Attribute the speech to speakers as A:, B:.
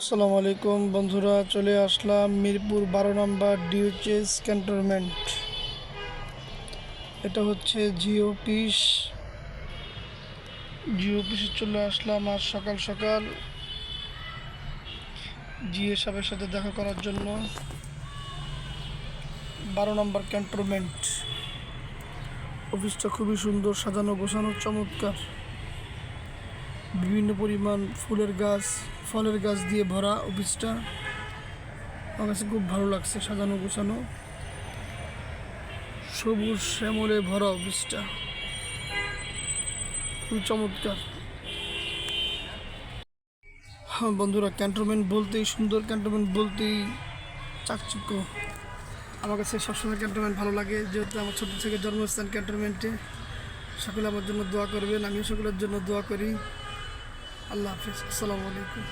A: আসসালামু আলাইকুম বন্ধুরা, চলে আসলাম মিরপুর 12 নম্বর ডিউচেস ক্যান্টনমেন্ট। এটা হচ্ছে জিও অফিসে চলে আসলাম আজ সকাল সকাল জিও সাহেবের সাথে দেখা করার জন্য। 12 নম্বর ক্যান্টনমেন্ট অফিসটা খুবই সুন্দর, সাজানো গোছানো, চমৎকার। বিভিন্ন পরিমাণ ফুলের গাছ, ফলের গাছ দিয়ে ভরা অফিসটা। আমার কাছে খুব ভালো লাগছে, সাজানো গোছানো, সবুজ শ্যামলে ভরা অফিসটা খুবই চমৎকার। হ্যাঁ বন্ধুরা, ক্যান্টনমেন্ট বলতেই সুন্দর, ক্যান্টনমেন্ট বলতেই চাকচিক্য। আমার কাছে সবসময় ক্যান্টনমেন্ট ভালো লাগে, যেহেতু আমার ছোটো থেকে জন্মস্থান ক্যান্টনমেন্টে। সকলে আমার জন্য দোয়া করবেন, আমিও সকলের জন্য দোয়া করি। আল্লাহ হাফিজ, আসসালামু আলাইকুম।